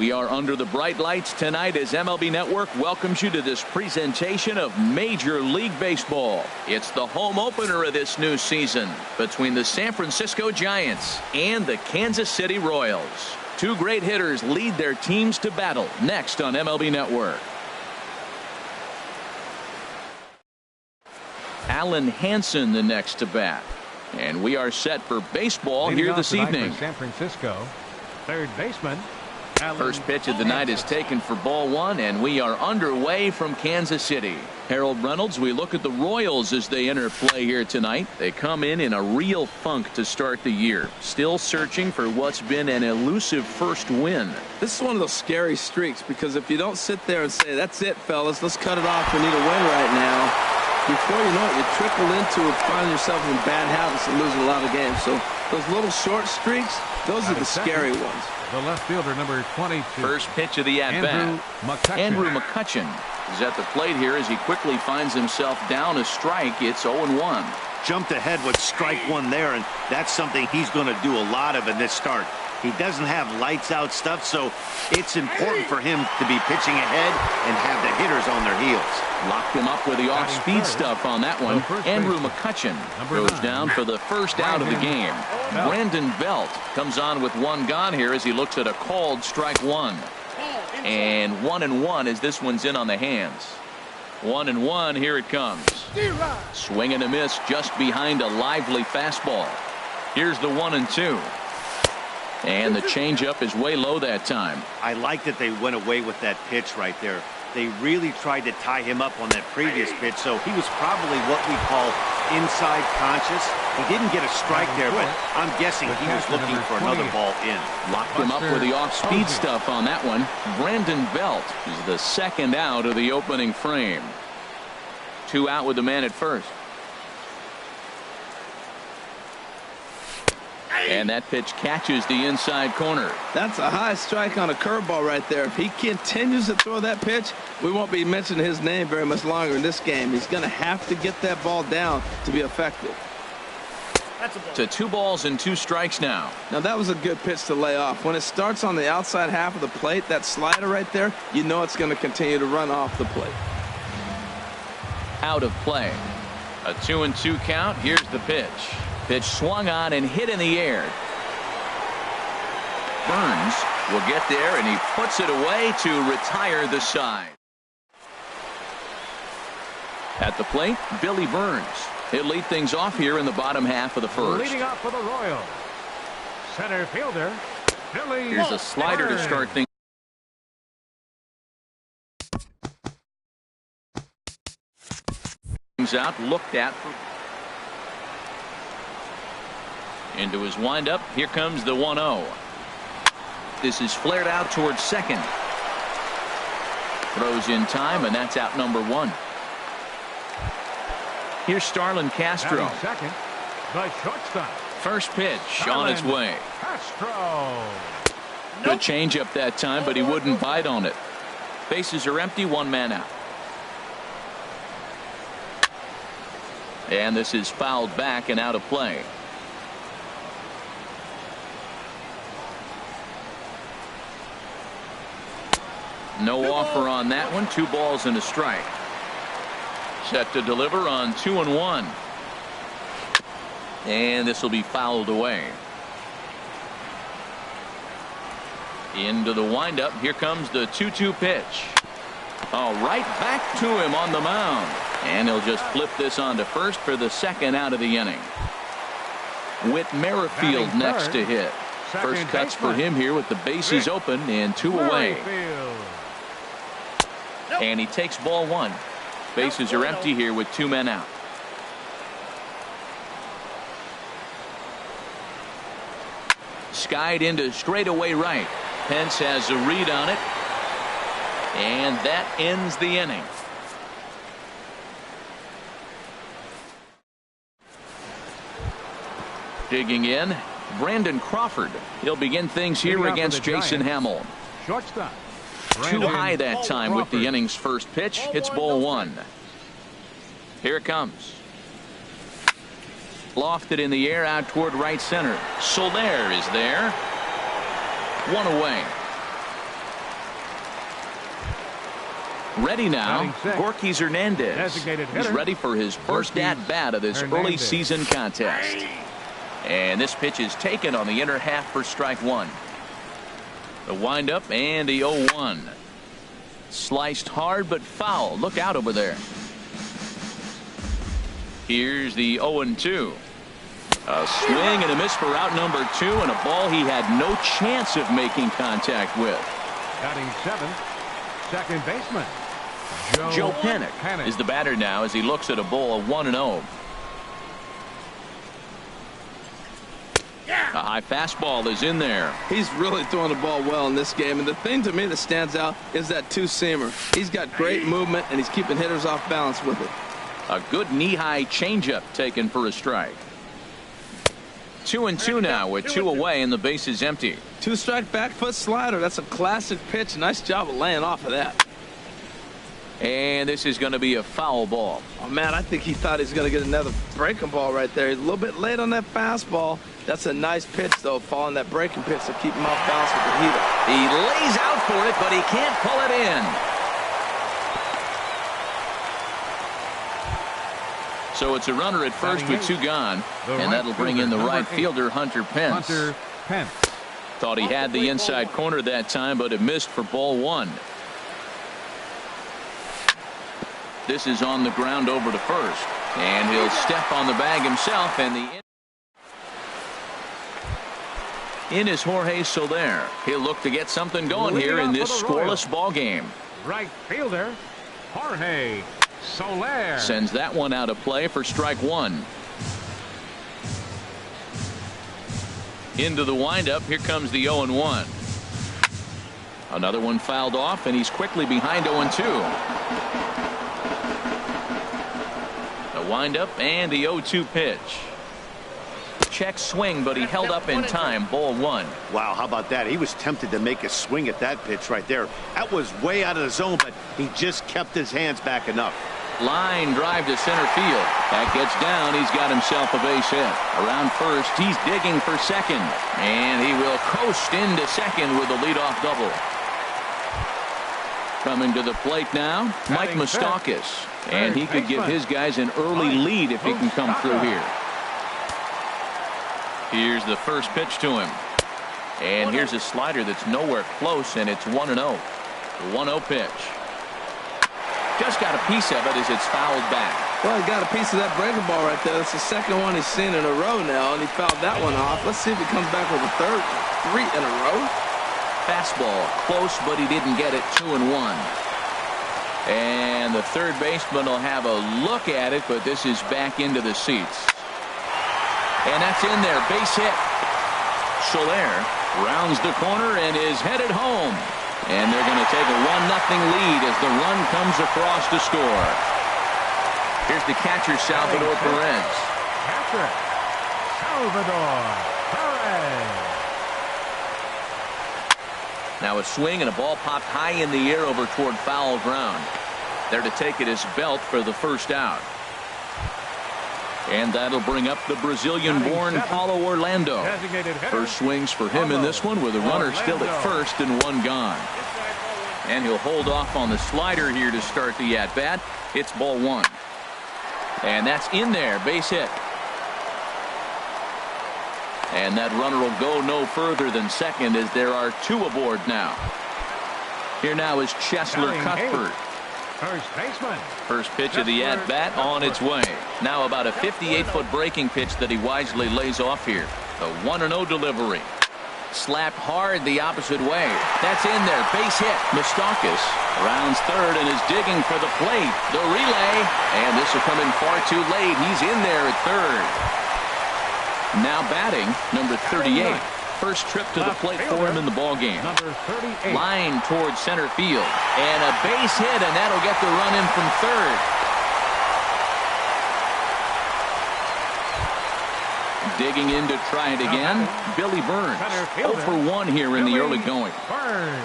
We are under the bright lights tonight as MLB Network welcomes you to this presentation of Major League Baseball. It's the home opener of this new season between the San Francisco Giants and the Kansas City Royals. Two great hitters lead their teams to battle next on MLB Network. Alan Hansen the next to bat. And we are set for baseball here this evening. San Francisco, third baseman. First pitch of the night is taken for ball one, and we are underway from Kansas City. Harold Reynolds, we look at the Royals as they enter play here tonight. They come in a real funk to start the year, still searching for what's been an elusive first win. This is one of those scary streaks, because if you don't sit there and say, that's it, fellas, let's cut it off, we need a win right now, before you know it, you trickle into finding yourself in bad habits and losing a lot of games. So those little short streaks, those are the scary ones. The left fielder, number 22. First pitch of the at-bat. Andrew McCutchen is at the plate here as he quickly finds himself down a strike. It's 0-1. Jumped ahead with strike one there, and that's something he's going to do a lot of in this start. He doesn't have lights out stuff, so it's important for him to be pitching ahead and have the hitters on their heels. Locked him up with the off-speed stuff on that one. Andrew McCutchen goes down for the first out of the game. Brandon Belt comes on with one gone here as he looks at a called strike one. And 1-1 as this one's in on the hands. 1-1, here it comes. Swing and a miss just behind a lively fastball. Here's the 1-2. And the changeup is way low that time. I like that they went away with that pitch right there. They really tried to tie him up on that previous pitch, so he was probably what we call inside conscious. He didn't get a strike there, but I'm guessing he was looking for another ball in. Locked him up with the off-speed stuff on that one. Brandon Belt is the second out of the opening frame. Two out with the man at first. And that pitch catches the inside corner. That's a high strike on a curveball right there. If he continues to throw that pitch, we won't be mentioning his name very much longer in this game. He's going to have to get that ball down to be effective. To 2 balls and 2 strikes now. Now that was a good pitch to lay off. When it starts on the outside half of the plate, that slider right there, you know it's going to continue to run off the plate. Out of play. A 2-2 count. Here's the pitch. Pitch swung on and hit in the air. Burns will get there, and he puts it away to retire the side. At the plate, Billy Burns. He'll lead things off here in the bottom half of the first. Leading off for the Royals, center fielder Billy. Here's a slider to start things. Out, looked at. Into his windup. Here comes the 1-0. This is flared out towards second. Throws in time, and that's out number 1. Here's Starlin Castro. Second, the shortstop. First pitch on its way. Castro. Good changeup that time, but he wouldn't bite on it. Bases are empty, 1 man out. And this is fouled back and out of play. No offer on that one. 2 balls and a strike. Set to deliver on 2-1. And this will be fouled away. Into the windup. Here comes the 2-2 pitch. Oh, right back to him on the mound. And he'll just flip this on to first for the second out of the inning. Whit Merrifield next to hit. First cuts for him here with the bases open and 2 away. And he takes ball 1. Bases are empty here with 2 men out. Skied into straightaway right. Pence has a read on it. And that ends the inning. Digging in, Brandon Crawford. He'll begin things here against Jason Hamill. Shortstop. Too high that time with the inning's first pitch. Hits ball 1. Here it comes. Lofted in the air out toward right center. Soler is there. 1 away. Ready now, Batting six. Gorky Hernandez. Designated He's hitter, ready for his first Gorky at-bat of this early Hernandez. season contest. And this pitch is taken on the inner half for strike one. The windup and the 0-1. Sliced hard but foul. Look out over there. Here's the 0-2. A swing and a miss for out number 2, and a ball he had no chance of making contact with. Batting seventh, second baseman, Joe Panik is the batter now as he looks at a ball of 1-0. A high fastball is in there. He's really throwing the ball well in this game, and the thing to me that stands out is that two-seamer. He's got great movement, and he's keeping hitters off balance with it. A good knee-high changeup taken for a strike. 2-2 now with 2 away and the base is empty. Two-strike back foot slider. That's a classic pitch. Nice job of laying off of that. And this is going to be a foul ball. Oh, man, I think he thought he was going to get another breaking ball right there. He's a little bit late on that fastball. That's a nice pitch, though, following that breaking pitch to keep him off balance with the heater. He lays out for it, but he can't pull it in. So it's a runner at first with 2 gone, and that'll bring in the right fielder, Hunter Pence. Hunter Pence. Thought he had the inside corner that time, but it missed for ball 1. This is on the ground over to first, and he'll step on the bag himself, and the in is Jorge Soler. He'll look to get something going here in this scoreless ball game. Right fielder, Jorge Soler. Sends that one out of play for strike 1. Into the windup. Here comes the 0-1. Another one fouled off, and he's quickly behind 0-2. The windup and the 0-2 pitch. Check swing, but he held up in time. Ball 1. Wow, how about that? He was tempted to make a swing at that pitch right there. That was way out of the zone, but he just kept his hands back enough. Line drive to center field. That gets down. He's got himself a base hit. Around first, he's digging for second. And he will coast into second with a leadoff double. Coming to the plate now, Mike Moustakas. And he could give his guys an early lead if he can come through here. Here's the first pitch to him. And here's a slider that's nowhere close, and it's 1-0. The 1-0 pitch. Just got a piece of it as it's fouled back. Well, he got a piece of that breaking ball right there. That's the second one he's seen in a row now, and he fouled that one off. Let's see if he comes back with a third. 3 in a row. Fastball close, but he didn't get it. 2-1. And the third baseman will have a look at it, but this is back into the seats. And that's in there. Base hit. Soler rounds the corner and is headed home. And they're going to take a 1-0 lead as the run comes across to score. Here's the catcher, Salvador Perez. Catcher, Salvador Perez. Now a swing and a ball popped high in the air over toward foul ground. There to take it is Belt for the first out. And that'll bring up the Brazilian-born Paulo Orlando. First swings for him in this one with a runner still at first and 1 gone. And he'll hold off on the slider here to start the at-bat. It's ball 1. And that's in there. Base hit. And that runner will go no further than second as there are 2 aboard now. Here now is Cheslor Cuthbert. First baseman. First pitch of the at-bat on its way. Now about a 58-foot breaking pitch that he wisely lays off here. The 1-0 delivery. Slapped hard the opposite way. That's in there. Base hit. Moustakas rounds third and is digging for the plate. The relay. And this will come in far too late. He's in there at third. Now batting, number 38. First trip to the plate for him in the ball game. Number 38. Line towards center field. And a base hit, and that'll get the run in from third. Digging in to try it again, Billy Burns. 0 for 1 here in the early going. Burns.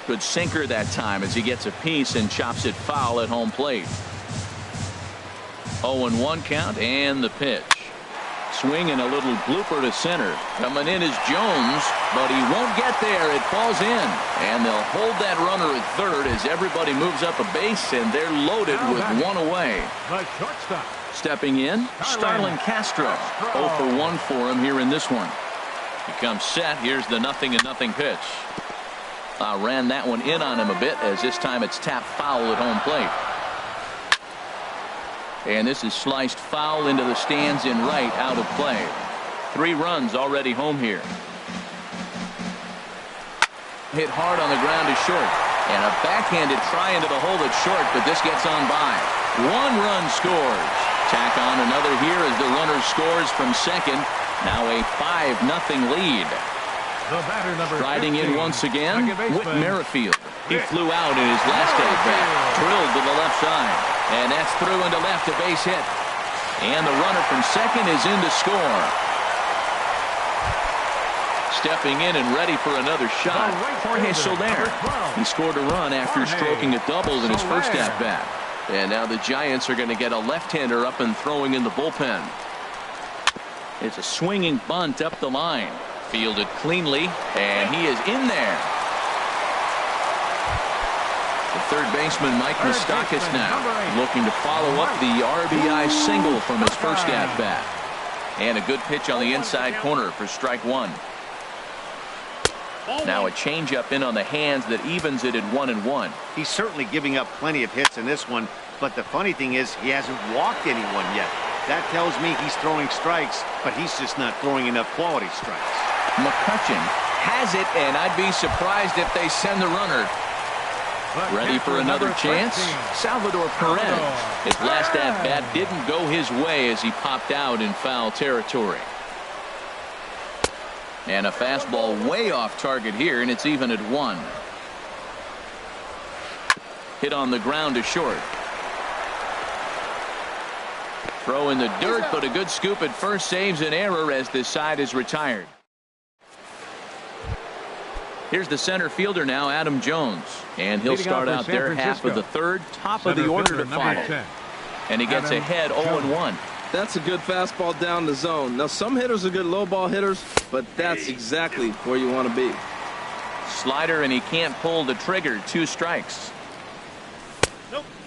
Good sinker that time as he gets a piece and chops it foul at home plate. 0-1 count and the pitch. Swing and a little blooper to center. Coming in is Jones, but he won't get there. It falls in. And they'll hold that runner at third as everybody moves up a base, and they're loaded with one away. The shortstop. Stepping in, Starlin Castro. 0 for 1 for him here in this one. He comes set. Here's the 0-0 pitch. Ran that one in on him a bit, as this time it's tapped foul at home plate. And this is sliced foul into the stands in right, out of play. 3 runs already home here. Hit hard on the ground to short. And a backhanded try into the hole at short, but this gets on by. 1 run scores. Tack on another here as the runner scores from second. Now a 5-0 lead. Striding in once again, Whit Merrifield. He flew out in his last at-bat. Drilled to the left side. And that's through into left, a base hit. And the runner from second is in to score. Stepping in and ready for another shot, Jorge Soler. He scored a run after stroking a double in his first at-bat. And now the Giants are going to get a left-hander up and throwing in the bullpen. It's a swinging bunt up the line. Fielded cleanly, and he is in there. The third baseman, Mike Moustakas, now looking to follow up the RBI single from his first at-bat. And a good pitch on the inside corner for strike 1. Now a changeup in on the hands that evens it at 1-1. He's certainly giving up plenty of hits in this one, but the funny thing is he hasn't walked anyone yet. That tells me he's throwing strikes, but he's just not throwing enough quality strikes. McCutchen has it, and I'd be surprised if they send the runner. Ready for another chance? Salvador Perez. His last at-bat didn't go his way as he popped out in foul territory. And a fastball way off target here, and it's even at 1. Hit on the ground to short. Throw in the dirt, but a good scoop at first saves an error as this side is retired. Here's the center fielder now, Adam Jones. And he'll start out their half of the third, top of the order to follow. And he gets ahead 0-1. That's a good fastball down the zone. Now, some hitters are good low ball hitters, but that's exactly where you want to be. Slider, and he can't pull the trigger. 2 strikes.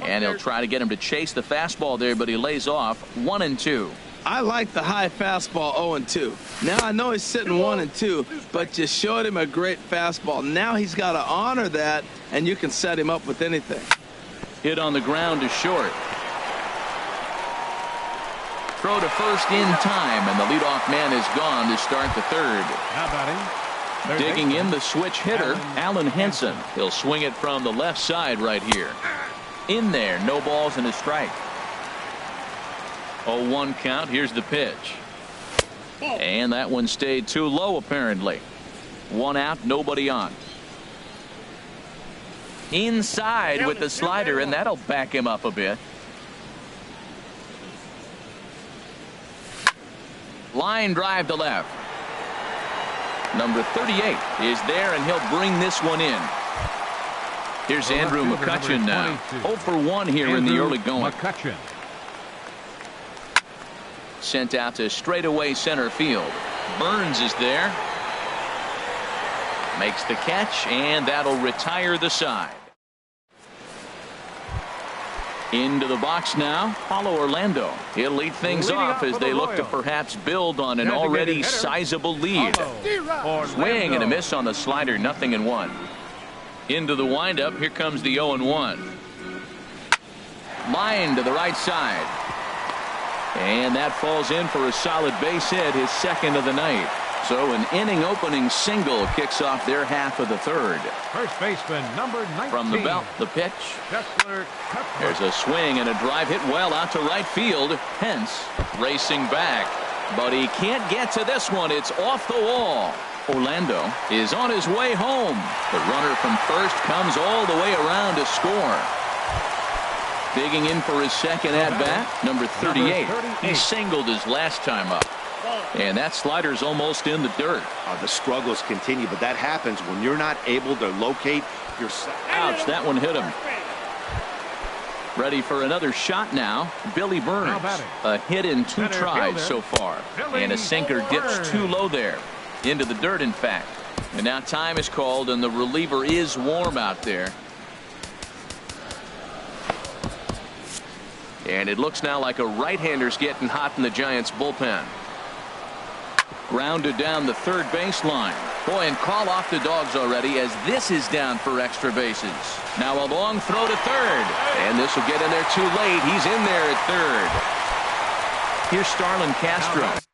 And he'll try to get him to chase the fastball there, but he lays off. 1-2. I like the high fastball 0-2. Now I know he's sitting 1-2, but you showed him a great fastball. Now he's got to honor that, and you can set him up with anything. Hit on the ground to short. Throw to first in time, and the leadoff man is gone to start the third. Digging in the switch hitter, Alan Henson. He'll swing it from the left side right here. In there, no balls and a strike. 0-1 count. Here's the pitch. And that one stayed too low, apparently. 1 out, nobody on. Inside with the slider, and that'll back him up a bit. Line drive to left. Number 38 is there, and he'll bring this one in. Here's Andrew McCutchen now. 0 for 1 here in the early going. Sent out to straightaway center field. Burns is there. Makes the catch, and that'll retire the side. Into the box now, Paulo Orlando. He'll lead things off as they look to perhaps build on an already sizable lead. Swing and a miss on the slider, 0-1. Into the windup, here comes the 0-1. Line to the right side. And that falls in for a solid base hit, his second of the night. So an inning-opening single kicks off their half of the third. First baseman, number 19. From the belt, the pitch. There's a swing and a drive hit well out to right field. Hence, racing back. But he can't get to this one. It's off the wall. Orlando is on his way home. The runner from first comes all the way around to score. Digging in for his second at-bat, number 38. He singled his last time up. And that slider's almost in the dirt. The struggles continue, but that happens when you're not able to locate your... Ouch, that one hit him. Ready for another shot now. Billy Burns. A hit in 2 tries so far. And a sinker dips too low there. Into the dirt, in fact. And now time is called, and the reliever is warm out there. And it looks now like a right-hander's getting hot in the Giants bullpen. Grounded down the third baseline. Boy, and call off the Dogs already as this is down for extra bases. Now a long throw to third. And this will get in there too late. He's in there at third. Here's Starlin Castro.